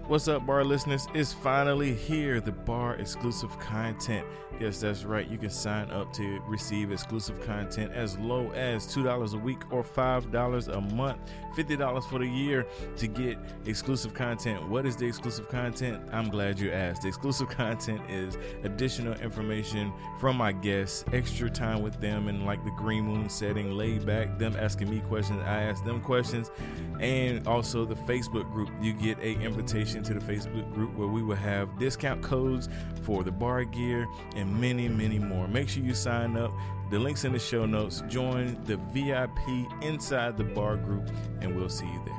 What's up, bar listeners? It's finally here, the bar exclusive content. Yes, that's right. You can sign up to receive exclusive content as low as $2 a week or $5 a month, $50 for the year to get exclusive content. What is the exclusive content? I'm glad you asked. The exclusive content is additional information from my guests, extra time with them in like the green moon setting, laid back, them asking me questions, I ask them questions, and also the Facebook group. You get an invitation to the Facebook group where we will have discount codes for the bar gear and many, many more. Make sure you sign up. The link's in the show notes. Join the VIP inside the bar group, and we'll see you there.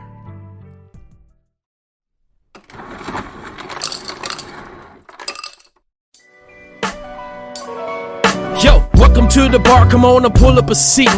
Yo, welcome to the bar. Come on and pull up a seat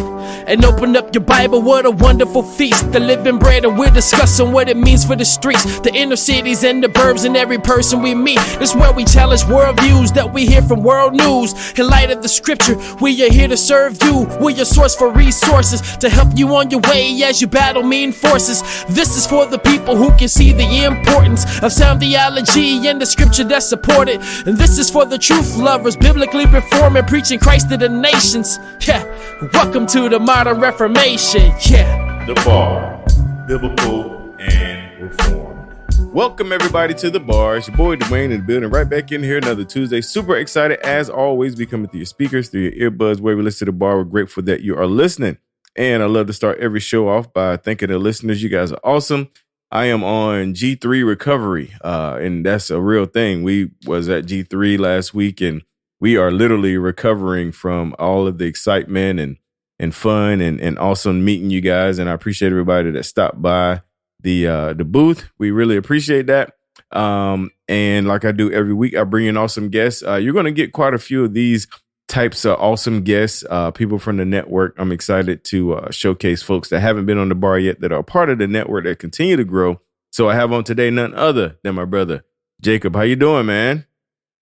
and open up your Bible. What a wonderful feast. The living bread, and we're discussing what it means for the streets, the inner cities and the burbs, and every person we meet. This is where we challenge worldviews that we hear from world news. In light of the scripture, we are here to serve you. We're your source for resources to help you on your way as you battle mean forces. This is for the people who can see the importance of sound theology and the scripture that support it. And this is for the truth lovers, biblically reforming, preaching Christ to the nations. Yeah, welcome to the modern Reformation. Yeah, the bar, biblical and reformed. Welcome everybody to the bar. It's your boy Dwayne in the building, right back in here another Tuesday. Super excited as always. Be coming through your speakers, through your earbuds, where we listen to the bar. We're grateful that you are listening, and I love to start every show off by thanking the listeners. You guys are awesome. I am on G3 recovery, and that's a real thing. We was at G3 last week, and we are literally recovering from all of the excitement and fun and awesome meeting you guys. And I appreciate everybody that stopped by the booth. We really appreciate that. And like I do every week, I bring in awesome guests. You're going to get quite a few of these types of awesome guests, people from the network. I'm excited to showcase folks that haven't been on the bar yet, that are part of the network, that continue to grow. So I have on today none other than my brother, Jacob. How you doing, man?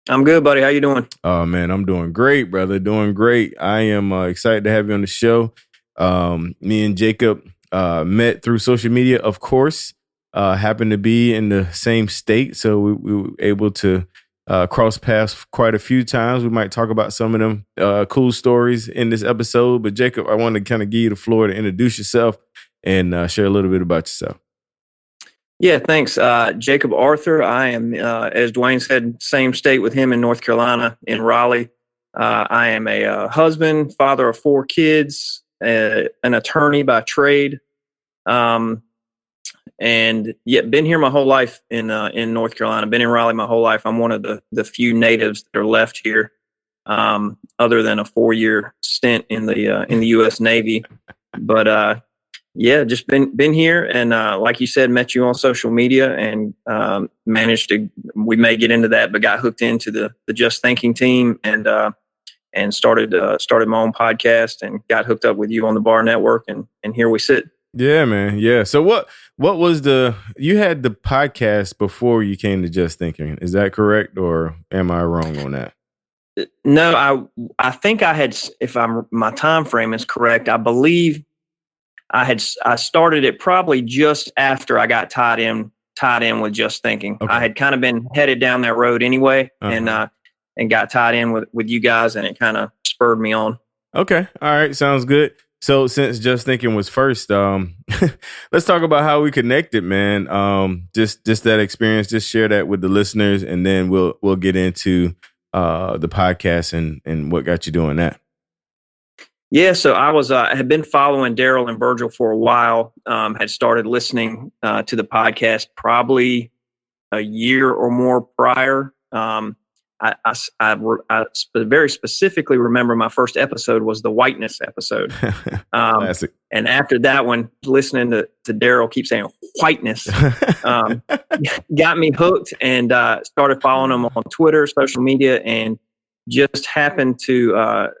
I'm good, buddy. How you doing? Oh, man, I'm doing great, brother. Doing great. I am excited to have you on the show. Me and Jacob met through social media, of course. Happened to be in the same state, so we were able to cross paths quite a few times. We might talk about some of them cool stories in this episode. But Jacob, I want to kind of give you the floor to introduce yourself and share a little bit about yourself. Yeah, thanks. Jacob Arthur. I am, as Dwayne said, same state with him in North Carolina, in Raleigh. I am a husband, father of 4 kids, an attorney by trade, and yet been here my whole life in North Carolina. Been in Raleigh my whole life. I'm one of the few natives that are left here, other than a 4-year stint in the U.S. Navy. But yeah, just been here, and like you said, met you on social media, and managed to. We may get into that, but got hooked into the Just Thinking team, and started my own podcast, and got hooked up with you on the Bar Network, and here we sit. Yeah, man. Yeah. So what was you had the podcast before you came to Just Thinking? Is that correct, or am I wrong on that? No, I think I had. If my time frame is correct, I believe. I started it probably just after I got tied in with Just Thinking. Okay. I had kind of been headed down that road anyway, and got tied in with you guys, and it kind of spurred me on. Okay. All right. Sounds good. So since Just Thinking was first, let's talk about how we connected, man. Just that experience, just share that with the listeners, and then we'll get into the podcast and what got you doing that. Yeah, so I had been following Daryl and Virgil for a while. Had started listening to the podcast probably a year or more prior. I very specifically remember my first episode was the whiteness episode. Classic. And after that one, listening to Daryl keep saying whiteness, got me hooked, and started following him on Twitter, social media, and just happened to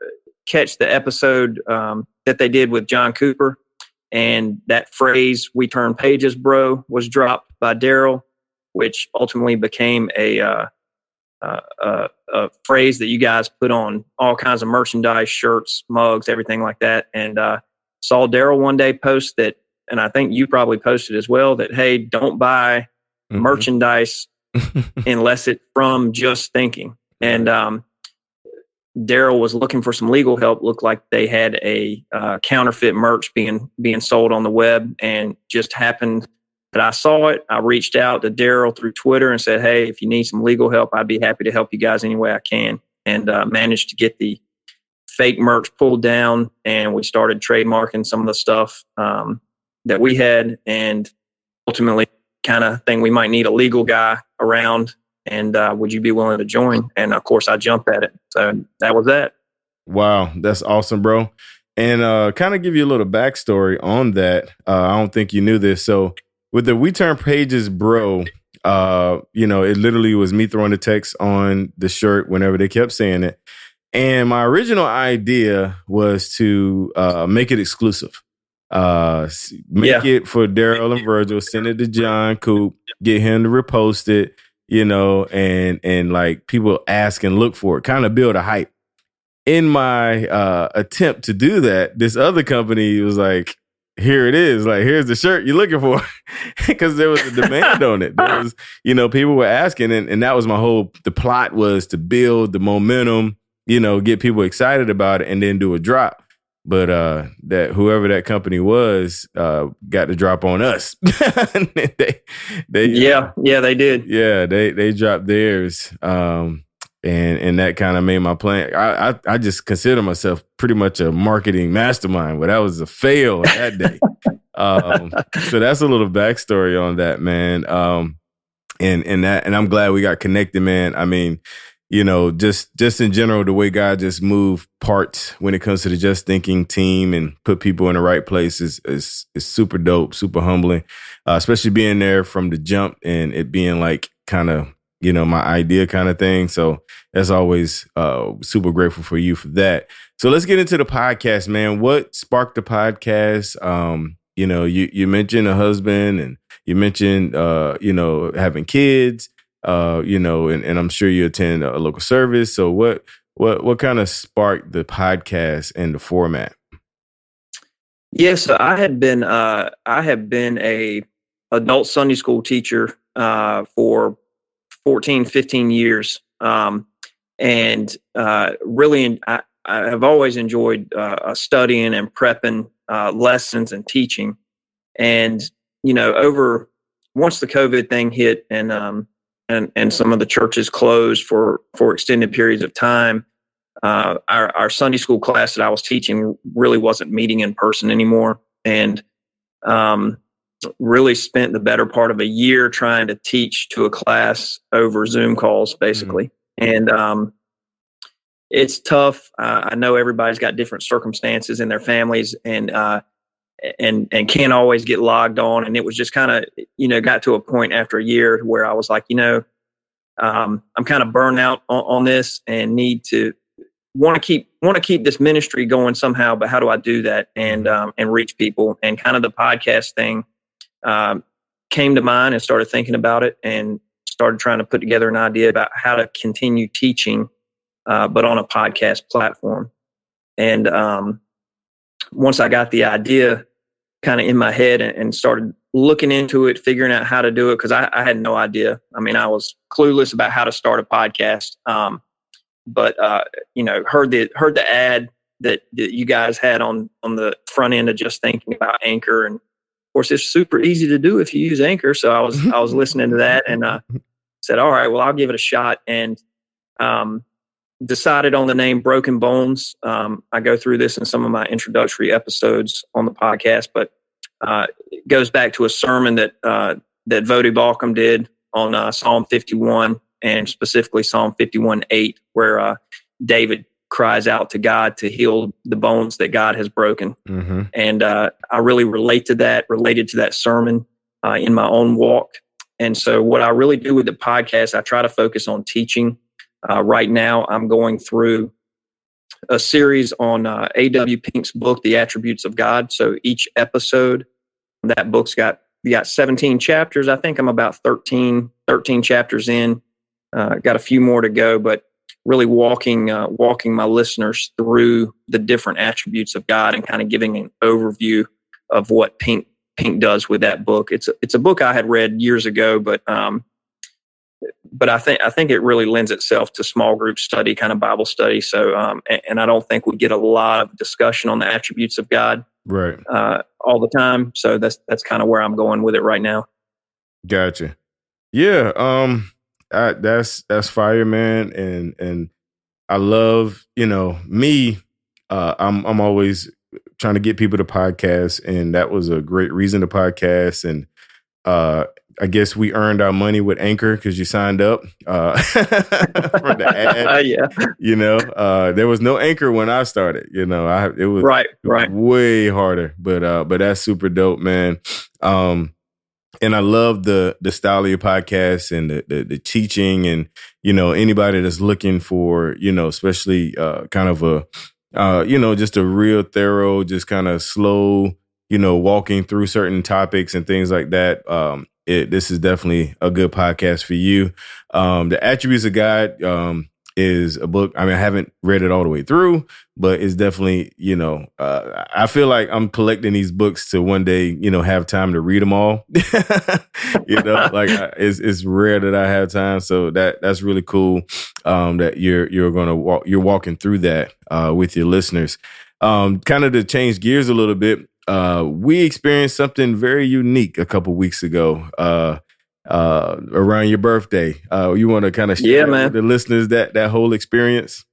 catch the episode that they did with John Cooper, and that phrase "we turn pages, bro" was dropped by Daryl, which ultimately became a phrase that you guys put on all kinds of merchandise, shirts, mugs, everything like that. And saw Daryl one day post that, and I think you probably posted as well, that, hey, don't buy merchandise unless it's from just thinking. And Daryl was looking for some legal help. Looked like they had a counterfeit merch being sold on the web, and just happened that I saw it. I reached out to Daryl through Twitter and said, "Hey, if you need some legal help, I'd be happy to help you guys any way I can." And managed to get the fake merch pulled down, and we started trademarking some of the stuff that we had, and ultimately kind of thing we might need a legal guy around. And would you be willing to join? And of course, I jumped at it. So that was that. Wow, that's awesome, bro. And kind of give you a little backstory on that. I don't think you knew this. So with the We Turn Pages, bro, it literally was me throwing the text on the shirt whenever they kept saying it. And my original idea was to make it exclusive. Make it for Daryl and Virgil, send it to John Coop, get him to repost it. And like people ask and look for it, kind of build a hype. In my attempt to do that, this other company was like, here it is. Like, here's the shirt you're looking for. Because there was a demand on it. There was, people were asking. And that was the plot was to build the momentum, get people excited about it and then do a drop. But that whoever that company was got the drop on us. they they did. Yeah, they dropped theirs, and that kind of made my plan. I just consider myself pretty much a marketing mastermind, but that was a fail that day. So that's a little backstory on that, man. And I'm glad we got connected, man. I mean, just in general, the way God just moved parts when it comes to the Just Thinking team and put people in the right place is super dope, super humbling, especially being there from the jump and it being like kind of, my idea kind of thing. So as always, super grateful for you for that. So let's get into the podcast, man. What sparked the podcast? You mentioned a husband and you mentioned, having kids. And I'm sure you attend a local service. So what kind of sparked the podcast and the format? Yes, so I have been a adult Sunday school teacher for 14, 15 years. And really, I have always enjoyed studying and prepping lessons and teaching. And, once the COVID thing hit and some of the churches closed for extended periods of time, our Sunday school class that I was teaching really wasn't meeting in person anymore. And really spent the better part of a year trying to teach to a class over Zoom calls, basically. Mm-hmm. And it's tough. I know everybody's got different circumstances in their families and can't always get logged on. And it was just kind of, got to a point after a year where I was like, I'm kind of burned out on this and want to keep this ministry going somehow. But how do I do that and reach people? And kind of the podcast thing came to mind and started thinking about it and started trying to put together an idea about how to continue teaching, but on a podcast platform. And once I got the idea kind of in my head and started looking into it, figuring out how to do it, because I had no idea. I mean, I was clueless about how to start a podcast. But heard the ad that you guys had on the front end of Just Thinking about Anchor, and of course it's super easy to do if you use Anchor. So I was listening to that and said, all right, well, I'll give it a shot, and decided on the name Broken Bones. I go through this in some of my introductory episodes on the podcast, but it goes back to a sermon that Vody Balcom did on Psalm 51, and specifically Psalm 51:8, where David cries out to God to heal the bones that God has broken. Mm-hmm. And I really related to that sermon in my own walk. And so what I really do with the podcast, I try to focus on teaching. Right now, I'm going through a series on A.W. Pink's book, The Attributes of God. So each episode, that book's got 17 chapters. I think I'm about 13 chapters in. Got a few more to go, but really walking my listeners through the different attributes of God and kind of giving an overview of what Pink Pink does with that book. It's a book I had read years ago, but I think it really lends itself to small group study, kind of Bible study. So, and I don't think we get a lot of discussion on the attributes of God, right, all the time. So that's kind of where I'm going with it right now. Gotcha. Yeah, that's fire, man, and I love, me. I'm always trying to get people to podcast, and that was a great reason to podcast. And I guess we earned our money with Anchor because you signed up for the ad. Yeah. There was no Anchor when I started. It was right. way harder, but that's super dope, man. And I love the style of your podcast and the teaching, and anybody that's looking for especially kind of a just a real thorough, just kind of slow walking through certain topics and things like that. This is definitely a good podcast for you. The Attributes of God is a book. I mean, I haven't read it all the way through, but it's definitely, I feel like I'm collecting these books to one day, have time to read them all. It's rare that I have time. So that's really cool. That you're walking through that with your listeners. Kind of to change gears a little bit. We experienced something very unique a couple weeks ago. Around your birthday. You want to kind of share with the listeners that whole experience?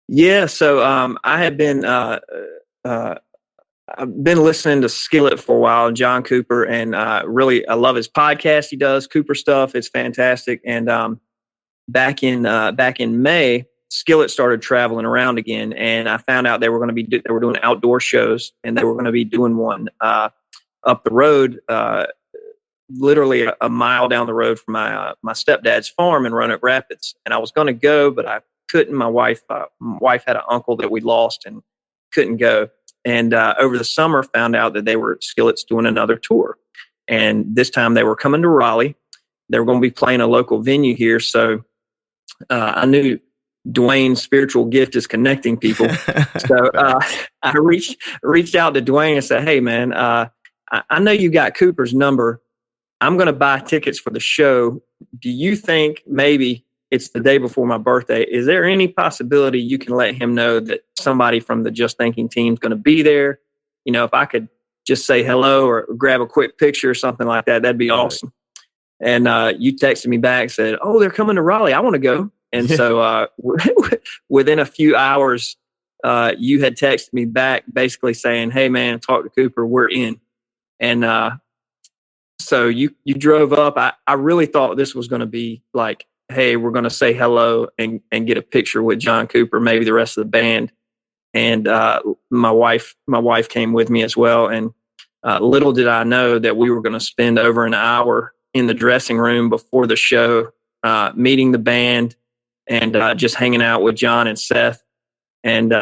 Yeah. So I have been I've been listening to Skillet for a while, John Cooper, and really I love his podcast. He does Cooper stuff. It's fantastic. And back in May, Skillet started traveling around again, and I found out they were doing outdoor shows, and they were going to be doing one up the road. Literally a mile down the road from my stepdad's farm in Roanoke Rapids, and I was going to go, but I couldn't. My wife had an uncle that we lost and couldn't go. And over the summer, found out that Skillet's doing another tour, and this time they were coming to Raleigh. They were going to be playing a local venue here, so I knew Dwayne's spiritual gift is connecting people. So I reached out to Dwayne and said, "Hey, man, I know you got Cooper's number. I'm going to buy tickets for the show. Do you think maybe it's the day before my birthday? Is there any possibility you can let him know that somebody from the Just Thinking team is going to be there? If I could just say hello or grab a quick picture or something like that, that'd be awesome." And you texted me back, said, "Oh, they're coming to Raleigh. I want to go." And so within a few hours, you had texted me back basically saying, "Hey, man, talk to Cooper. We're in." And so you drove up. I really thought this was going to be like, hey, we're going to say hello and get a picture with John Cooper, maybe the rest of the band. And my wife came with me as well. And little did I know that we were going to spend over an hour in the dressing room before the show, meeting the band and just hanging out with John and Seth. And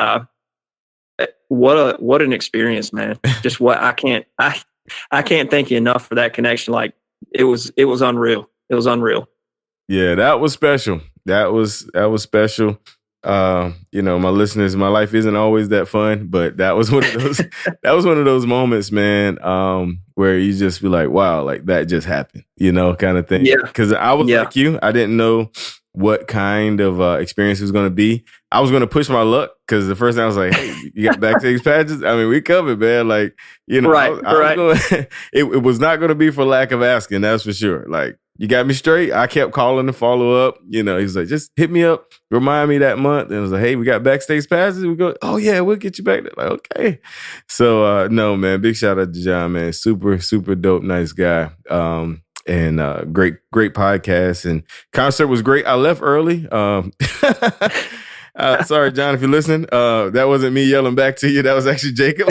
what an experience, man! Just I can't thank you enough for that connection. Like it was unreal. It was unreal. Yeah, that was special. That was special. My listeners, my life isn't always that fun, but that was one of those. That was one of those moments, man, where you just be like, "Wow, like that just happened," kind of thing. Yeah. Because I was like you, I didn't know what kind of experience it was going to be. I was going to push my luck because the first time I was like, "Hey, you got backstage patches?" I mean, we covered, man. Like, right. I was going, it was not going to be for lack of asking. That's for sure. Like, you got me straight. I kept calling to follow up. He's like, "Just hit me up, remind me that month." And I was like, "Hey, we got backstage passes." We go, "Oh yeah, we'll get you back there." Like, okay. So no, man, big shout out to John, man. Super, super dope, nice guy. And great podcast, and concert was great. I left early. Sorry, John, if you're listening. That wasn't me yelling back to you. That was actually Jacob.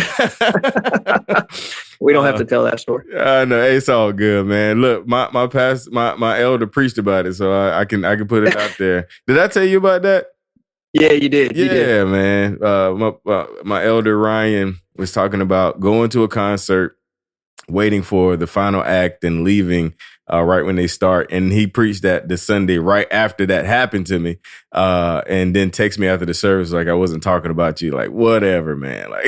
We don't have to tell that story. No, it's all good, man. Look, my elder preached about it, so I can put it out there. Did I tell you about that? Yeah, you did. Yeah, man. My elder Ryan was talking about going to a concert, waiting for the final act and leaving, right when they start. And he preached that the Sunday right after that happened to me. And then text me after the service like I wasn't talking about you. Like, whatever, man. Like,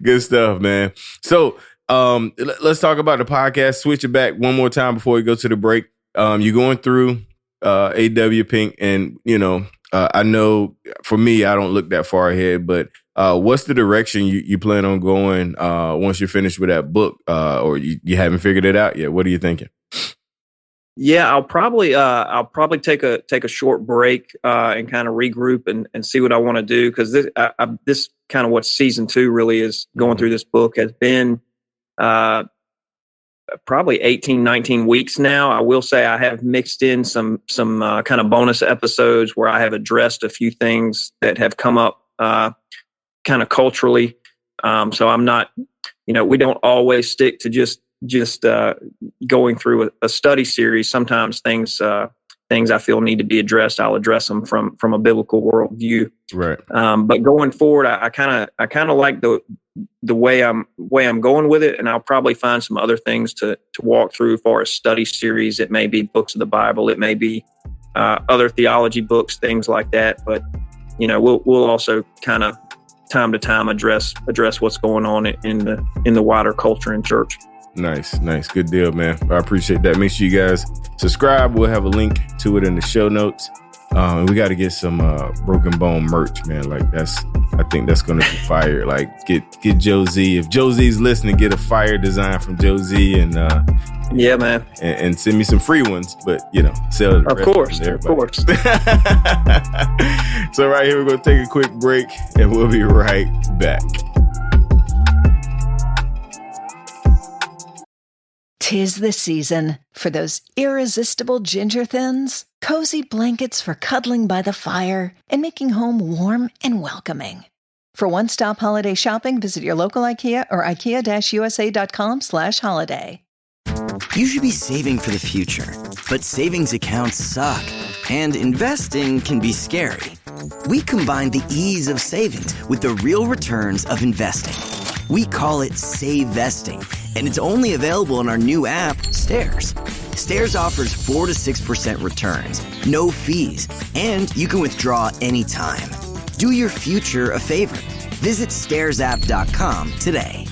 good stuff, man. So let's talk about the podcast. Switch it back one more time before we go to the break. You're going through A.W. Pink, and I know for me, I don't look that far ahead, but what's the direction you plan on going once you're finished with that book, or you haven't figured it out yet? What are you thinking? Yeah, I'll probably take a short break and kind of regroup and see what I want to do, because this kind of what season 2 really is going through this book has been probably 18, 19 weeks now. I will say I have mixed in some kind of bonus episodes where I have addressed a few things that have come up kind of culturally. So I'm not, we don't always stick to just going through a study series. Sometimes things I feel need to be addressed, I'll address them from a biblical worldview. Right. But going forward, I kind of like the way I'm going with it, and I'll probably find some other things to walk through as far as study series. It may be books of the Bible, it may be other theology books, things like that. But we'll also kind of time to time address what's going on in the wider culture and church. Nice. Good deal, man. I appreciate that. Make sure you guys subscribe. We'll have a link to it in the show notes. We got to get some Broken Bone merch, man. Like I think that's going to be fire. Like get Joe Z. If Joe Z's listening, get a fire design from Joe Z and yeah, man. And send me some free ones, but sell it. Of course. So right here, we're going to take a quick break and we'll be right back. Tis the season for those irresistible ginger thins, cozy blankets for cuddling by the fire, and making home warm and welcoming. For one-stop holiday shopping, visit your local IKEA or ikea-usa.com/holiday. You should be saving for the future, but savings accounts suck, and investing can be scary. We combine the ease of savings with the real returns of investing. We call it Save Vesting, and it's only available in our new app, Stairs. Stairs offers 4 to 6% returns, no fees, and you can withdraw anytime. Do your future a favor. Visit stairsapp.com today.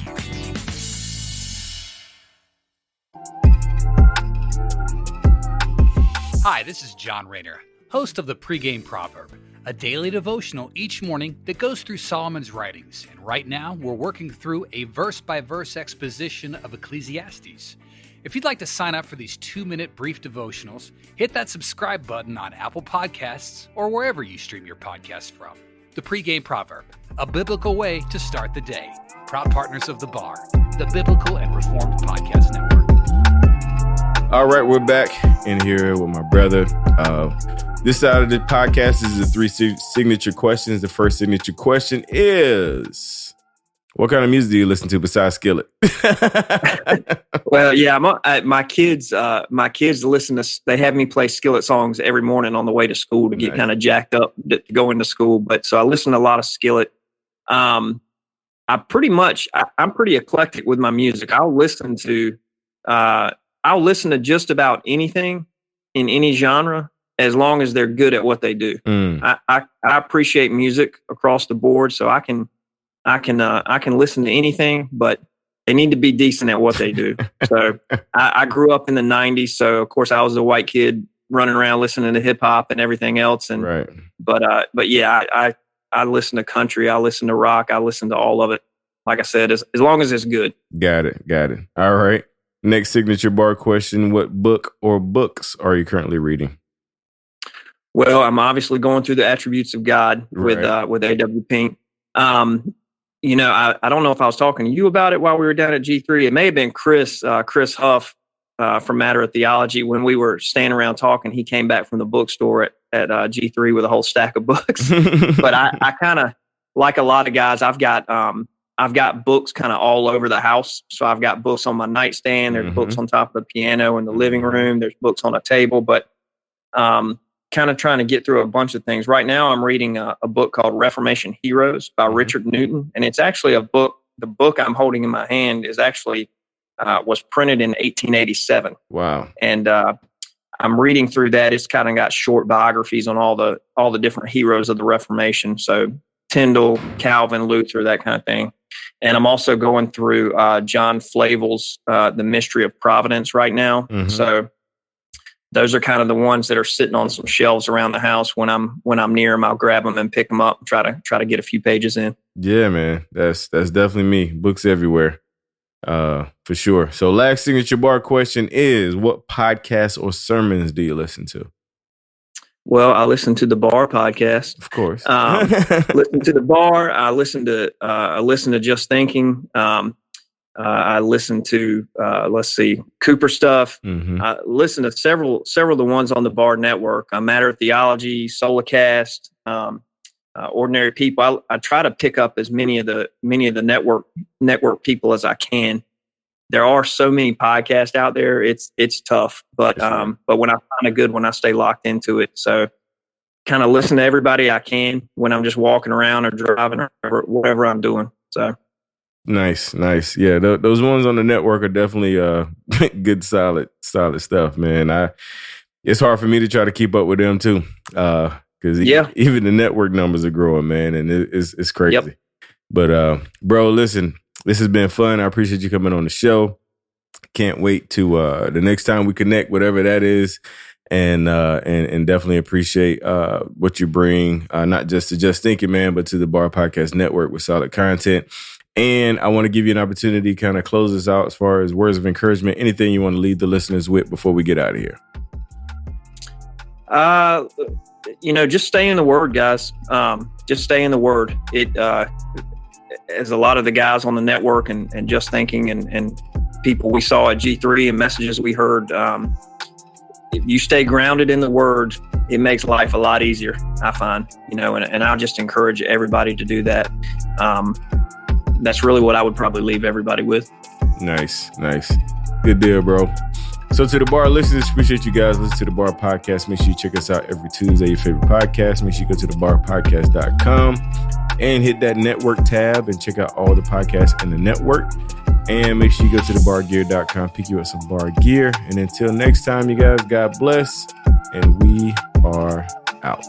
Hi, this is John Rayner, host of the Pregame Proverb, a daily devotional each morning that goes through Solomon's writings. And right now, we're working through a verse-by-verse exposition of Ecclesiastes. If you'd like to sign up for these 2-minute brief devotionals, hit that subscribe button on Apple Podcasts or wherever you stream your podcasts from. The Pregame Proverb, a biblical way to start the day. Proud partners of the B.A.R, the Biblical and Reformed Podcast Network. All right, we're back in here with my brother. This side of the podcast is the 3 signature questions. The first signature question is, what kind of music do you listen to besides Skillet? Well, yeah, my kids listen to. They have me play Skillet songs every morning on the way to school to get kind of jacked up to go into school. But so I listen to a lot of Skillet. I'm pretty eclectic with my music. I'll listen to just about anything in any genre, as long as they're good at what they do. I appreciate music across the board, so I can listen to anything, but they need to be decent at what they do. So I grew up in the 90s, so of course I was a white kid running around listening to hip hop and everything else. And right. But yeah, I listen to country, I listen to rock, I listen to all of it. Like I said, as long as it's good. Got it. All right. Next signature bar question: what book or books are you currently reading? Well, I'm obviously going through the Attributes of God with A.W. Pink. I don't know if I was talking to you about it while we were down at G3. It may have been Chris Huff from Matter of Theology. When we were standing around talking, he came back from the bookstore at G3 with a whole stack of books. But I kind of, like a lot of guys, I've got books kind of all over the house. So I've got books on my nightstand. There's books on top of the piano in the living room. There's books on a table. But kind of trying to get through a bunch of things. Right now, I'm reading a book called Reformation Heroes by Richard Newton. And it's actually a book. The book I'm holding in my hand is actually was printed in 1887. Wow. And I'm reading through that. It's kind of got short biographies on all the different heroes of the Reformation. So Tyndale, Calvin, Luther, that kind of thing. And I'm also going through John Flavel's The Mystery of Providence right now. Mm-hmm. So those are kind of the ones that are sitting on some shelves around the house. When I'm near them, I'll grab them and pick them up and try to get a few pages in. Yeah, man. That's definitely me. Books everywhere. For sure. So last signature bar question is, what podcasts or sermons do you listen to? Well, I listen to the B.A.R podcast. Of course. Listen to the B.A.R. I listen to Just Thinking. I listen to Cooper stuff. Mm-hmm. I listen to several of the ones on the B.A.R network. Matter of Theology, Solacast, Ordinary People. I try to pick up as many of the network people as I can. There are so many podcasts out there. It's tough, but when I find a good one, I stay locked into it. So kind of listen to everybody I can when I'm just walking around or driving or whatever I'm doing. So nice. Yeah, those ones on the network are definitely good, solid stuff, man. It's hard for me to try to keep up with them too, because even the network numbers are growing, man, and it's crazy. Yep. But bro, listen. This has been fun. I appreciate you coming on the show. Can't wait to the next time we connect, whatever that is, and definitely appreciate what you bring, not just to Just Thinking, man, but to the B.A.R Podcast Network with solid content. And I want to give you an opportunity to kind of close us out as far as words of encouragement, anything you want to leave the listeners with before we get out of here. Just stay in the Word, guys. Just stay in the Word. As a lot of the guys on the network and Just Thinking and people we saw at G3 and messages we heard, if you stay grounded in the Word, it makes life a lot easier, I find, and I'll just encourage everybody to do that. That's really what I would probably leave everybody with. Nice. Good deal, bro. So to the B.A.R listeners, appreciate you guys. Listen to the B.A.R podcast. Make sure you check us out every Tuesday, your favorite podcast. Make sure you go to thebarpodcast.com and hit that network tab and check out all the podcasts in the network. And make sure you go to thebargear.com, pick you up some B.A.R gear. And until next time, you guys, God bless. And we are out.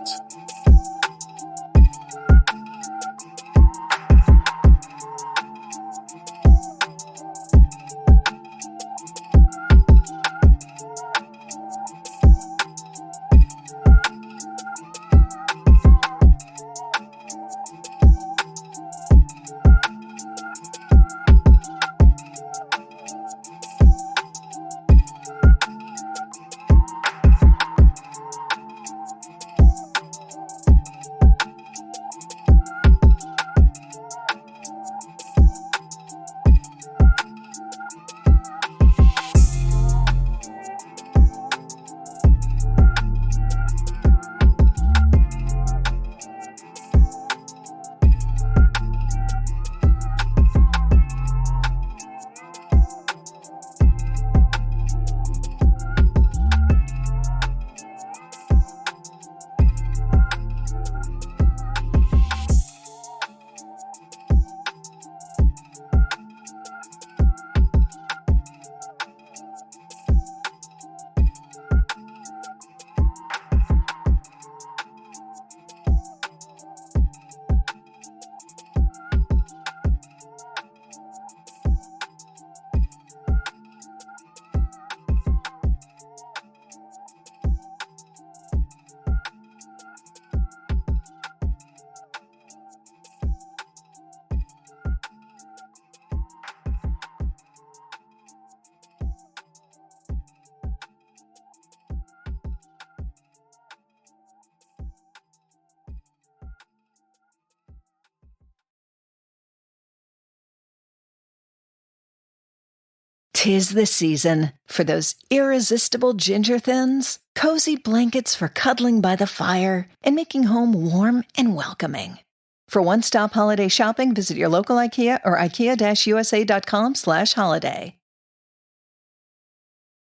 Tis the season for those irresistible ginger thins, cozy blankets for cuddling by the fire, and making home warm and welcoming. For one-stop holiday shopping, visit your local IKEA or IKEA-USA.com/holiday.